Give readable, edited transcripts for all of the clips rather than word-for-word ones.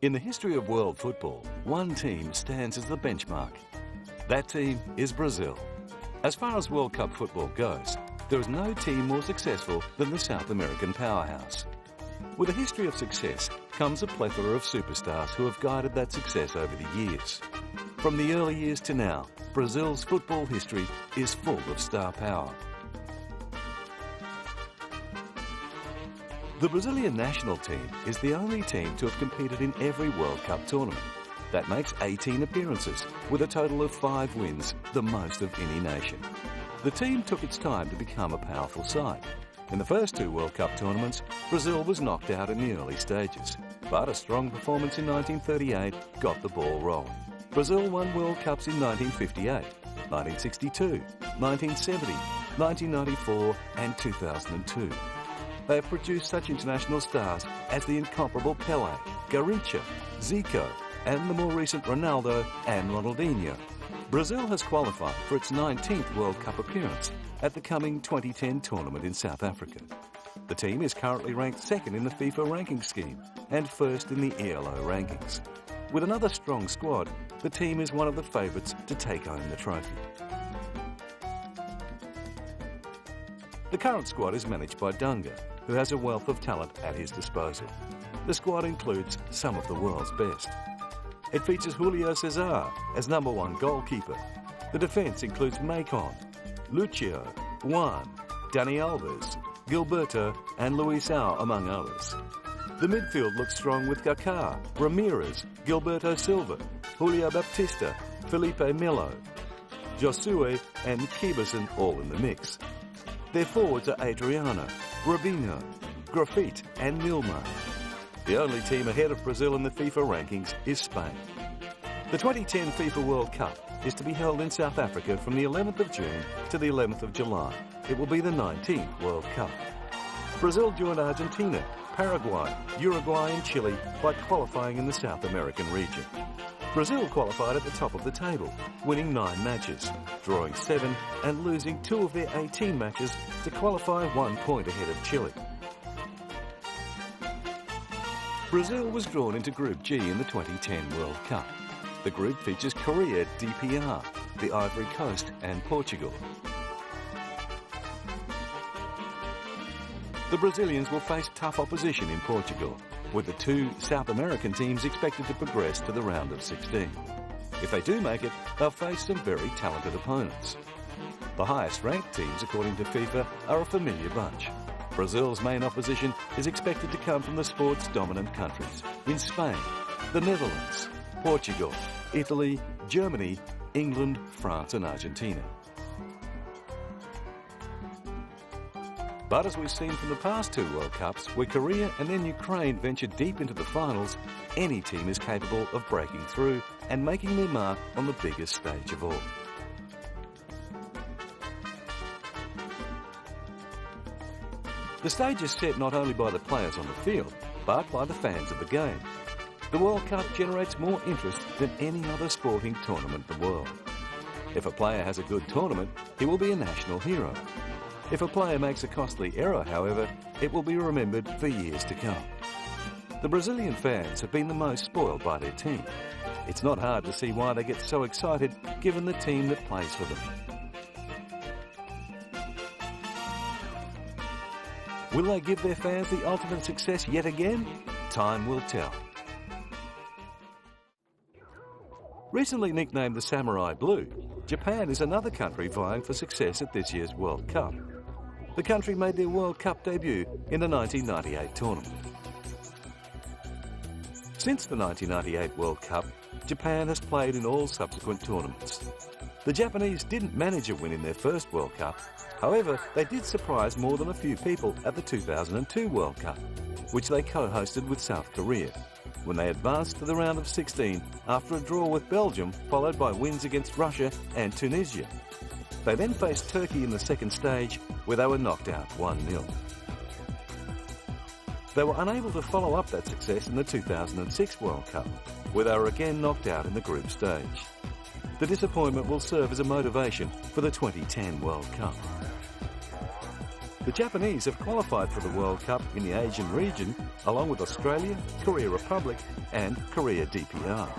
In the history of world football, one team stands as the benchmark. That team is Brazil. As far as World Cup football goes, there is no team more successful than the South American powerhouse. With a history of success comes a plethora of superstars who have guided that success over the years. From the early years to now, Brazil's football history is full of star power. The Brazilian national team is the only team to have competed in every World Cup tournament. That makes 18 appearances, with a total of 5 wins, the most of any nation. The team took its time to become a powerful side. In the first 2 World Cup tournaments, Brazil was knocked out in the early stages, but a strong performance in 1938 got the ball rolling. Brazil won World Cups in 1958, 1962, 1970, 1994 and 2002. They have produced such international stars as the incomparable Pelé, Garrincha, Zico, and the more recent Ronaldo and Ronaldinho. Brazil has qualified for its 19th World Cup appearance at the coming 2010 tournament in South Africa. The team is currently ranked 2nd in the FIFA ranking scheme and 1st in the ELO rankings. With another strong squad, the team is one of the favourites to take home the trophy. The current squad is managed by Dunga, who has a wealth of talent at his disposal. The squad includes some of the world's best. It features Julio Cesar as #1 goalkeeper. The defence includes Macon, Lucio, Juan, Dani Alves, Gilberto and Luisao, among others. The midfield looks strong with Kaká, Ramirez, Gilberto Silva, Julio Baptista, Felipe Melo, Josue and Kibison all in the mix. Their forwards are Adriano, Robinho, Grafite and Nilmar. The only team ahead of Brazil in the FIFA rankings is Spain. The 2010 FIFA World Cup is to be held in South Africa from the 11th of June to the 11th of July. It will be the 19th World Cup. Brazil joined Argentina, Paraguay, Uruguay and Chile by qualifying in the South American region. Brazil qualified at the top of the table, winning 9 matches, drawing 7 and losing 2 of their 18 matches to qualify 1 point ahead of Chile. Brazil was drawn into Group G in the 2010 World Cup. The group features Korea, DPR, the Ivory Coast and Portugal. The Brazilians will face tough opposition in Portugal, with the 2 South American teams expected to progress to the round of 16. If they do make it, they'll face some very talented opponents. The highest ranked teams, according to FIFA, are a familiar bunch. Brazil's main opposition is expected to come from the sport's dominant countries in Spain, the Netherlands, Portugal, Italy, Germany, England, France and Argentina. But as we've seen from the past 2 World Cups, where Korea and then Ukraine ventured deep into the finals, any team is capable of breaking through and making their mark on the biggest stage of all. The stage is set not only by the players on the field, but by the fans of the game. The World Cup generates more interest than any other sporting tournament in the world. If a player has a good tournament, he will be a national hero. If a player makes a costly error, however, it will be remembered for years to come. The Brazilian fans have been the most spoiled by their team. It's not hard to see why they get so excited given the team that plays for them. Will they give their fans the ultimate success yet again? Time will tell. Recently nicknamed the Samurai Blue, Japan is another country vying for success at this year's World Cup. The country made their World Cup debut in the 1998 tournament. Since the 1998 World Cup, Japan has played in all subsequent tournaments. The Japanese didn't manage a win in their first World Cup. However, they did surprise more than a few people at the 2002 World Cup, which they co-hosted with South Korea, when they advanced to the round of 16 after a draw with Belgium, followed by wins against Russia and Tunisia. They then faced Turkey in the second stage, where they were knocked out 1-0. They were unable to follow up that success in the 2006 World Cup, where they were again knocked out in the group stage. The disappointment will serve as a motivation for the 2010 World Cup. The Japanese have qualified for the World Cup in the Asian region, along with Australia, Korea Republic and Korea DPR.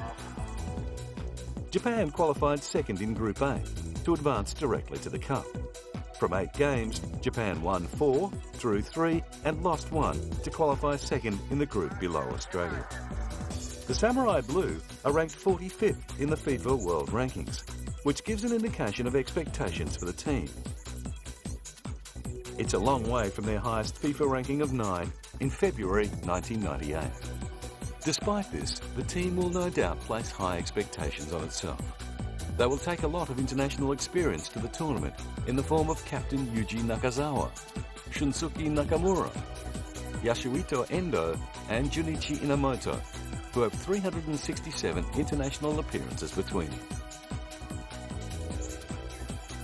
Japan qualified second in Group A to advance directly to the Cup. From 8 games, Japan won 4, drew 3 and lost 1 to qualify second in the group below Australia. The Samurai Blue are ranked 45th in the FIFA World Rankings, which gives an indication of expectations for the team. It's a long way from their highest FIFA ranking of 9 in February 1998. Despite this, the team will no doubt place high expectations on itself. They will take a lot of international experience to the tournament in the form of Captain Yuji Nakazawa, Shunsuke Nakamura, Yasuhito Endo and Junichi Inamoto, who have 367 international appearances between them.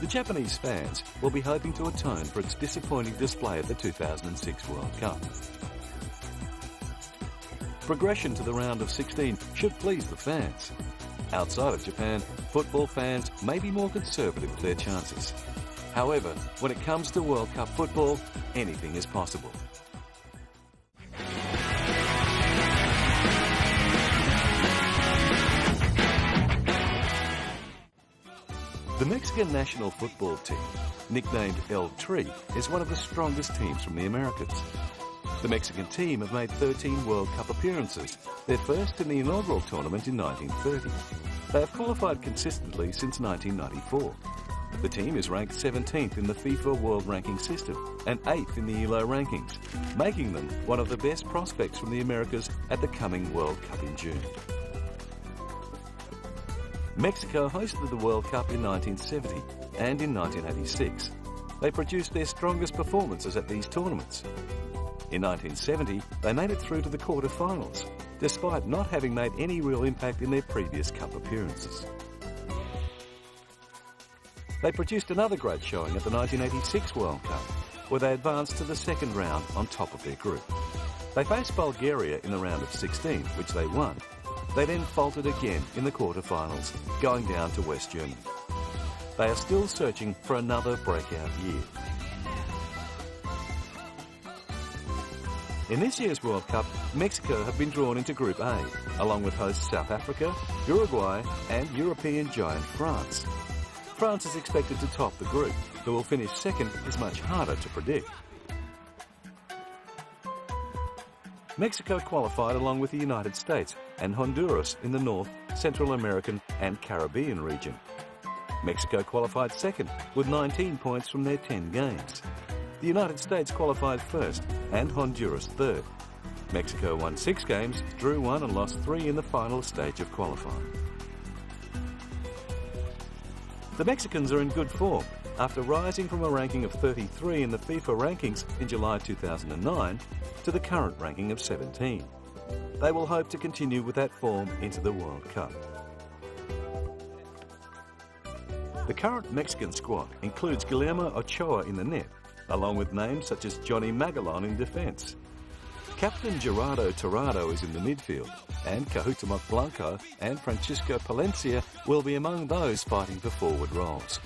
The Japanese fans will be hoping to atone for its disappointing display at the 2006 World Cup. Progression to the round of 16 should please the fans. Outside of Japan, football fans may be more conservative with their chances. However, when it comes to World Cup football, anything is possible. The Mexican national football team, nicknamed El Tri, is one of the strongest teams from the Americas. The Mexican team have made 13 World Cup appearances, their first in the inaugural tournament in 1930. They have qualified consistently since 1994. The team is ranked 17th in the FIFA World Ranking System and 8th in the ELO rankings, making them one of the best prospects from the Americas at the coming World Cup in June. Mexico hosted the World Cup in 1970 and in 1986. They produced their strongest performances at these tournaments. In 1970, they made it through to the quarter-finals, despite not having made any real impact in their previous Cup appearances. They produced another great showing at the 1986 World Cup, where they advanced to the second round on top of their group. They faced Bulgaria in the round of 16, which they won. They then faltered again in the quarter-finals, going down to West Germany. They are still searching for another breakout year. In this year's World Cup, Mexico have been drawn into Group A, along with hosts South Africa, Uruguay and European giant France. France is expected to top the group. Who will finish second is much harder to predict. Mexico qualified along with the United States and Honduras in the North, Central American and Caribbean region. Mexico qualified second with 19 points from their 10 games. The United States qualified first and Honduras third. Mexico won 6 games, drew 1 and lost 3 in the final stage of qualifying. The Mexicans are in good form after rising from a ranking of 33 in the FIFA rankings in July 2009 to the current ranking of 17. They will hope to continue with that form into the World Cup. The current Mexican squad includes Guillermo Ochoa in the net, along with names such as Johnny Magalon in defence. Captain Gerardo Torrado is in the midfield, and Cuauhtémoc Blanco and Francisco Palencia will be among those fighting for forward roles.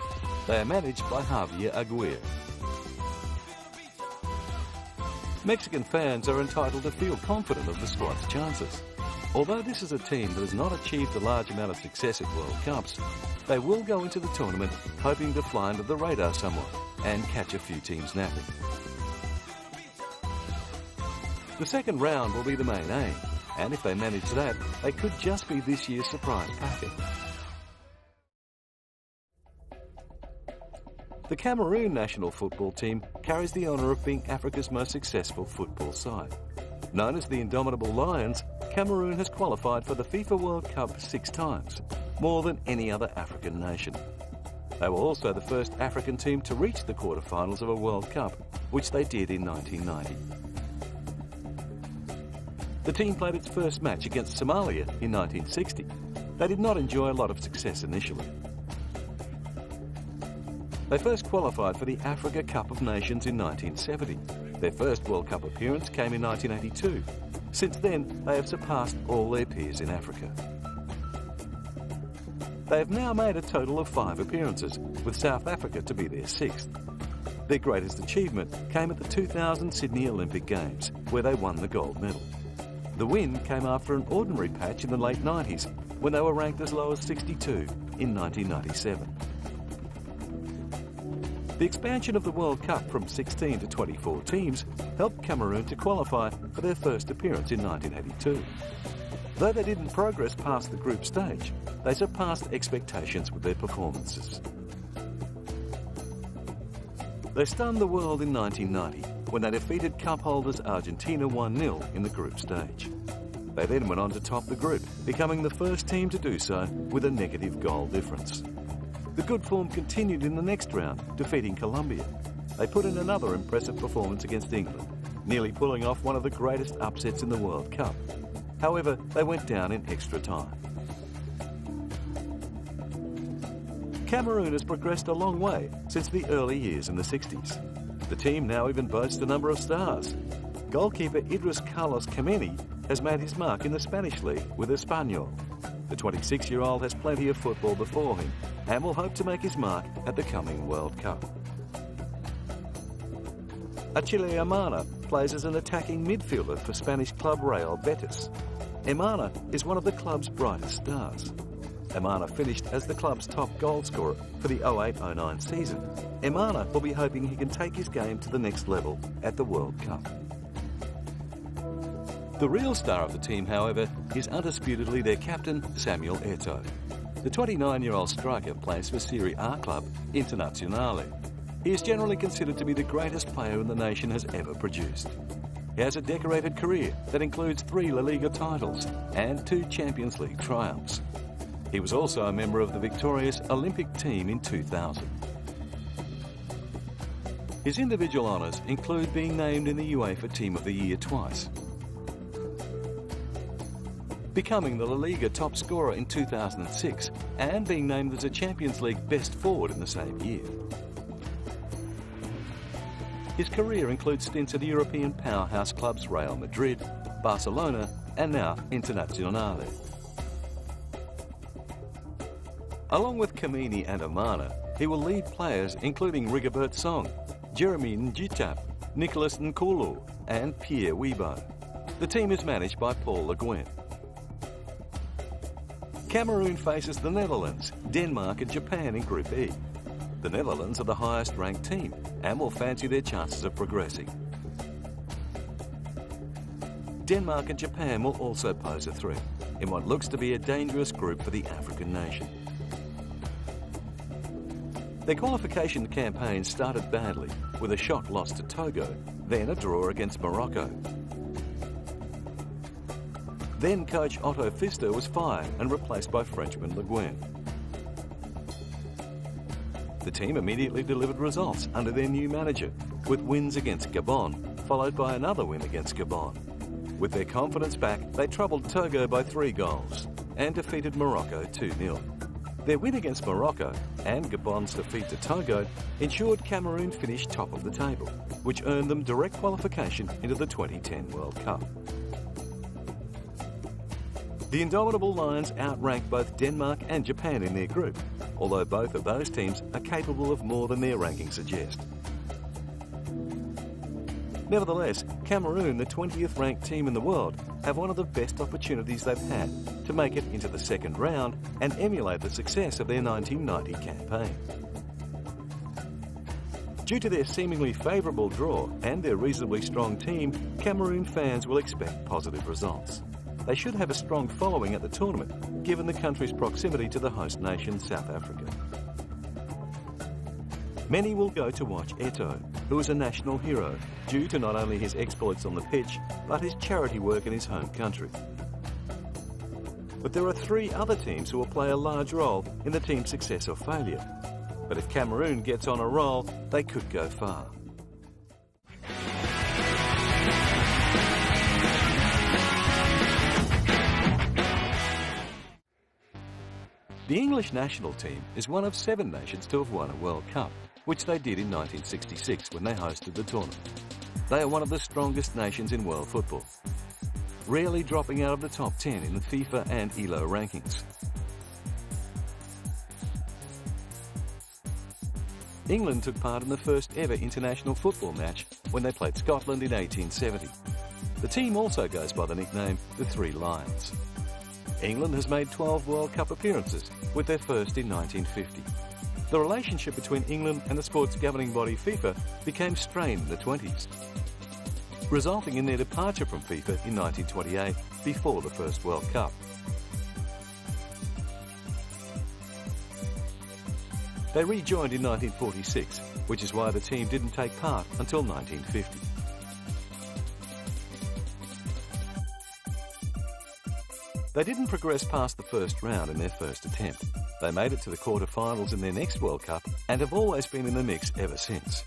They are managed by Javier Aguirre. Mexican fans are entitled to feel confident of the squad's chances. Although this is a team that has not achieved a large amount of success at World Cups, they will go into the tournament hoping to fly under the radar somewhat and catch a few teams napping. The second round will be the main aim, and if they manage that, they could just be this year's surprise packet. The Cameroon national football team carries the honour of being Africa's most successful football side. Known as the Indomitable Lions, Cameroon has qualified for the FIFA World Cup 6 times, more than any other African nation. They were also the first African team to reach the quarter-finals of a World Cup, which they did in 1990. The team played its first match against Somalia in 1960. They did not enjoy a lot of success initially. They first qualified for the Africa Cup of Nations in 1970. Their first World Cup appearance came in 1982. Since then, they have surpassed all their peers in Africa. They have now made a total of 5 appearances, with South Africa to be their 6th. Their greatest achievement came at the 2000 Sydney Olympic Games, where they won the gold medal. The win came after an ordinary patch in the late 90s, when they were ranked as low as 62 in 1997. The expansion of the World Cup from 16 to 24 teams helped Cameroon to qualify for their first appearance in 1982. Though they didn't progress past the group stage, they surpassed expectations with their performances. They stunned the world in 1990 when they defeated cup holders Argentina 1-0 in the group stage. They then went on to top the group, becoming the first team to do so with a negative goal difference. The good form continued in the next round, defeating Colombia. They put in another impressive performance against England, nearly pulling off one of the greatest upsets in the World Cup. However, they went down in extra time. Cameroon has progressed a long way since the early years in the 60s. The team now even boasts a number of stars. Goalkeeper Idris Carlos Kameni has made his mark in the Spanish league with Espanyol. The 26-year-old has plenty of football before him and will hope to make his mark at the coming World Cup. Achille Emana plays as an attacking midfielder for Spanish club Real Betis. Emana is one of the club's brightest stars. Emana finished as the club's top goal scorer for the 08-09 season. Emana will be hoping he can take his game to the next level at the World Cup. The real star of the team, however, is undisputedly their captain, Samuel Eto'o. The 29-year-old striker plays for Serie A club Internazionale. He is generally considered to be the greatest player the nation has ever produced. He has a decorated career that includes 3 La Liga titles and 2 Champions League triumphs. He was also a member of the victorious Olympic team in 2000. His individual honours include being named in the UEFA Team of the Year twice, becoming the La Liga top scorer in 2006 and being named as a Champions League best forward in the same year. His career includes stints at European powerhouse clubs Real Madrid, Barcelona and now Internazionale. Along with Kameni and Emana, he will lead players including Rigobert Song, Jeremy Njitap, Nicolas Nkulu and Pierre Weibo. The team is managed by Paul Le Guen. Cameroon faces the Netherlands, Denmark and Japan in Group E. The Netherlands are the highest ranked team and will fancy their chances of progressing. Denmark and Japan will also pose a threat in what looks to be a dangerous group for the African nation. Their qualification campaign started badly with a shot lost to Togo, then a draw against Morocco. Then coach Otto Pfister was fired and replaced by Frenchman Le Guen. The team immediately delivered results under their new manager, with wins against Gabon, followed by another win against Gabon. With their confidence back, they troubled Togo by 3 goals and defeated Morocco 2-0. Their win against Morocco and Gabon's defeat to Togo ensured Cameroon finished top of the table, which earned them direct qualification into the 2010 World Cup. The indomitable Lions outranked both Denmark and Japan in their group, although both of those teams are capable of more than their rankings suggest. Nevertheless, Cameroon, the 20th ranked team in the world, have one of the best opportunities they've had to make it into the second round and emulate the success of their 1990 campaign. Due to their seemingly favourable draw and their reasonably strong team, Cameroon fans will expect positive results. They should have a strong following at the tournament, given the country's proximity to the host nation, South Africa. Many will go to watch Eto'o, who is a national hero, due to not only his exploits on the pitch, but his charity work in his home country. But there are 3 other teams who will play a large role in the team's success or failure. But if Cameroon gets on a roll, they could go far. The English national team is one of 7 nations to have won a World Cup, which they did in 1966 when they hosted the tournament. They are one of the strongest nations in world football, rarely dropping out of the top 10 in the FIFA and ELO rankings. England took part in the first ever international football match when they played Scotland in 1870. The team also goes by the nickname the Three Lions. England has made 12 World Cup appearances, with their first in 1950. The relationship between England and the sport's governing body FIFA became strained in the 20s, resulting in their departure from FIFA in 1928 before the first World Cup. They rejoined in 1946, which is why the team didn't take part until 1950. They didn't progress past the first round in their first attempt. They made it to the quarter-finals in their next World Cup and have always been in the mix ever since.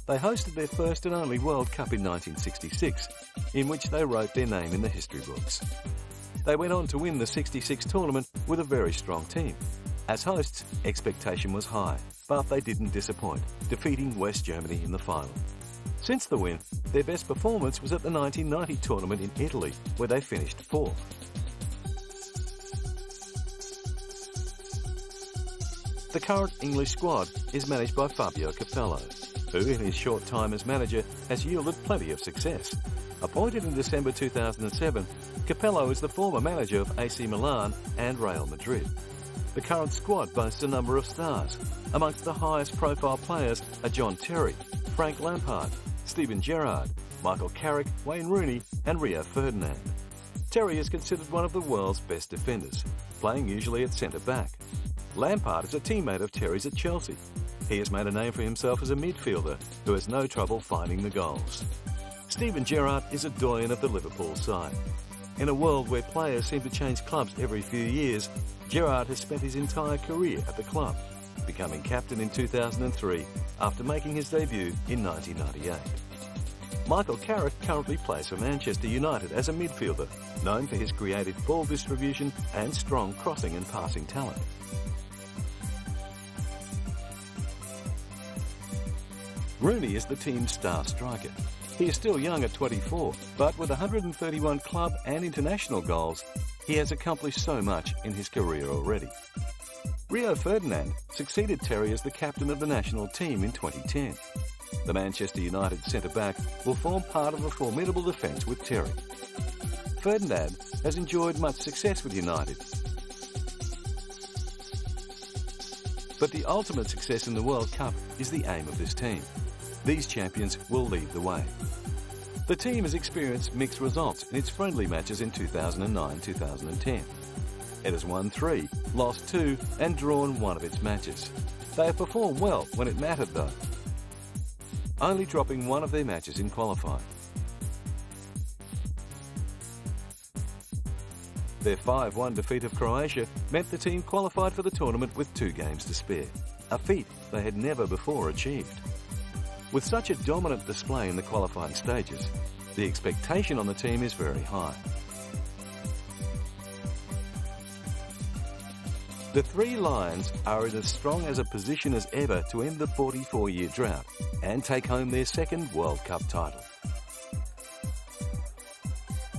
They hosted their first and only World Cup in 1966, in which they wrote their name in the history books. They went on to win the '66 tournament with a very strong team. As hosts, expectation was high, but they didn't disappoint, defeating West Germany in the final. Since the win, their best performance was at the 1990 tournament in Italy, where they finished fourth. The current English squad is managed by Fabio Capello, who in his short time as manager has yielded plenty of success. Appointed in December 2007, Capello is the former manager of AC Milan and Real Madrid. The current squad boasts a number of stars. Amongst the highest profile players are John Terry, Frank Lampard, Steven Gerrard, Michael Carrick, Wayne Rooney and Rio Ferdinand. Terry is considered one of the world's best defenders, playing usually at centre-back. Lampard is a teammate of Terry's at Chelsea. He has made a name for himself as a midfielder who has no trouble finding the goals. Steven Gerrard is a doyen of the Liverpool side. In a world where players seem to change clubs every few years, Gerrard has spent his entire career at the club, becoming captain in 2003 after making his debut in 1998. Michael Carrick currently plays for Manchester United as a midfielder, known for his creative ball distribution and strong crossing and passing talent. Rooney is the team's star striker. He is still young at 24, but with 131 club and international goals, he has accomplished so much in his career already. Rio Ferdinand succeeded Terry as the captain of the national team in 2010. The Manchester United centre-back will form part of a formidable defence with Terry. Ferdinand has enjoyed much success with United, but the ultimate success in the World Cup is the aim of this team. These champions will lead the way. The team has experienced mixed results in its friendly matches in 2009-2010. It has won 3, lost 2 and drawn 1 of its matches. They have performed well when it mattered though, only dropping 1 of their matches in qualifying. Their 5-1 defeat of Croatia meant the team qualified for the tournament with 2 games to spare, a feat they had never before achieved. With such a dominant display in the qualifying stages, the expectation on the team is very high. The Three Lions are in as strong as a position as ever to end the 44-year drought and take home their 2nd World Cup title.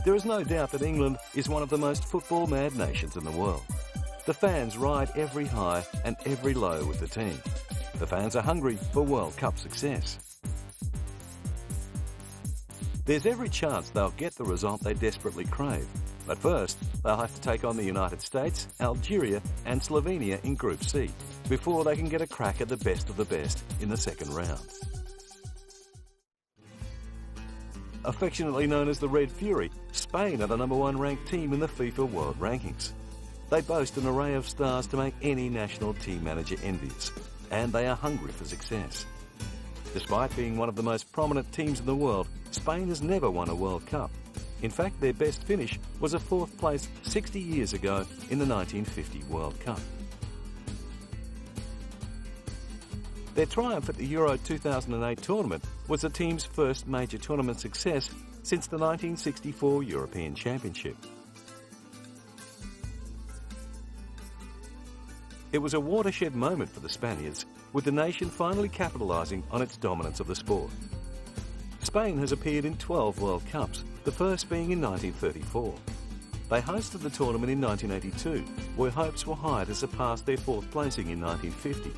There is no doubt that England is one of the most football-mad nations in the world. The fans ride every high and every low with the team. The fans are hungry for World Cup success. There's every chance they'll get the result they desperately crave. But first, they'll have to take on the United States, Algeria and Slovenia in Group C before they can get a crack at the best of the best in the 2nd round. Affectionately known as the Red Fury, Spain are the #1 ranked team in the FIFA World Rankings. They boast an array of stars to make any national team manager envious, and they are hungry for success. Despite being one of the most prominent teams in the world, Spain has never won a World Cup. In fact, their best finish was a 4th place 60 years ago in the 1950 World Cup. Their triumph at the Euro 2008 tournament was the team's first major tournament success since the 1964 European Championship. It was a watershed moment for the Spaniards, with the nation finally capitalising on its dominance of the sport. Spain has appeared in 12 World Cups, the first being in 1934. They hosted the tournament in 1982, where hopes were high to surpass their 4th placing in 1950.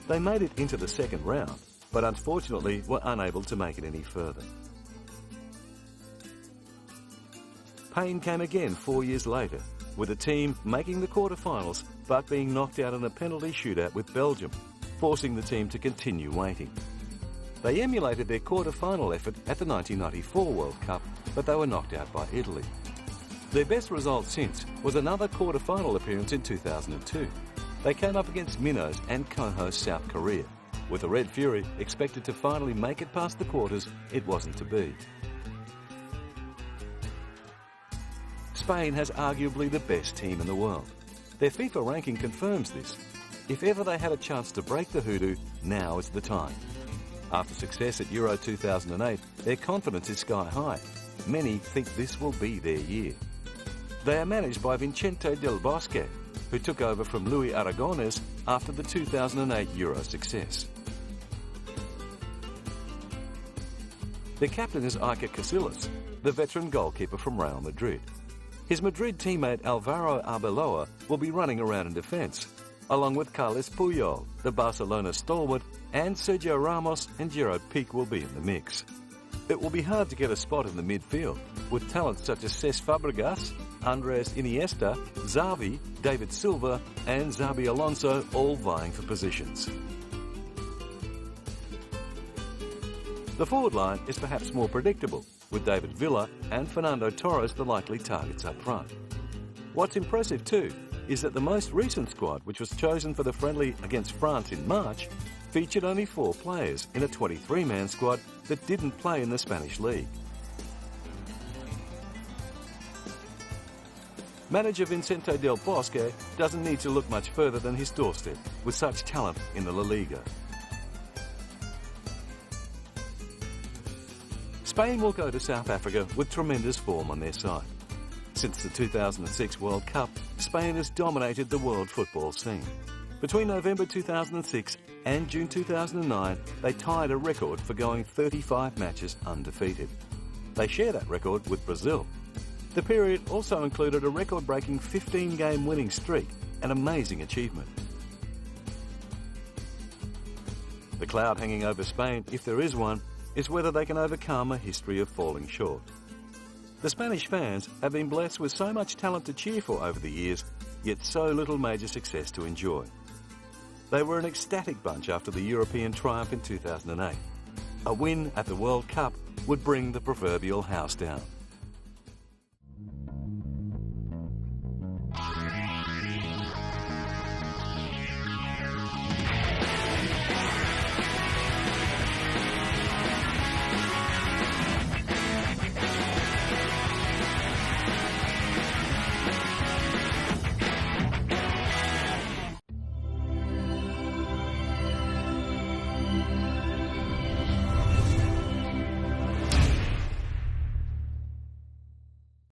They made it into the second round, but unfortunately were unable to make it any further. Pain came again 4 years later, with the team making the quarterfinals but being knocked out in a penalty shootout with Belgium, forcing the team to continue waiting. They emulated their quarter-final effort at the 1994 World Cup, but they were knocked out by Italy. Their best result since was another quarter-final appearance in 2002. They came up against Minnows and co-host South Korea. With the Red Fury expected to finally make it past the quarters, it wasn't to be. Spain has arguably the best team in the world. Their FIFA ranking confirms this. If ever they had a chance to break the hoodoo, now is the time. After success at Euro 2008, their confidence is sky high. Many think this will be their year. They are managed by Vicente Del Bosque, who took over from Luis Aragonés after the 2008 Euro success. Their captain is Iker Casillas, the veteran goalkeeper from Real Madrid. His Madrid teammate Alvaro Arbeloa will be running around in defence, along with Carles Puyol, the Barcelona stalwart, and Sergio Ramos and Gerard Piqué will be in the mix. It will be hard to get a spot in the midfield, with talents such as Cesc Fabregas, Andres Iniesta, Xavi, David Silva and Xabi Alonso all vying for positions. The forward line is perhaps more predictable, with David Villa and Fernando Torres the likely targets up front. What's impressive too is that the most recent squad, which was chosen for the friendly against France in March, featured only 4 players in a 23-man squad that didn't play in the Spanish league. Manager Vicente Del Bosque doesn't need to look much further than his doorstep, with such talent in the La Liga. Spain will go to South Africa with tremendous form on their side. Since the 2006 World Cup, Spain has dominated the world football scene. Between November 2006 and June 2009, they tied a record for going 35 matches undefeated. They share that record with Brazil. The period also included a record-breaking 15-game winning streak, an amazing achievement. The cloud hanging over Spain, if there is one, is whether they can overcome a history of falling short. The Spanish fans have been blessed with so much talent to cheer for over the years, yet so little major success to enjoy. They were an ecstatic bunch after the European triumph in 2008. A win at the World Cup would bring the proverbial house down.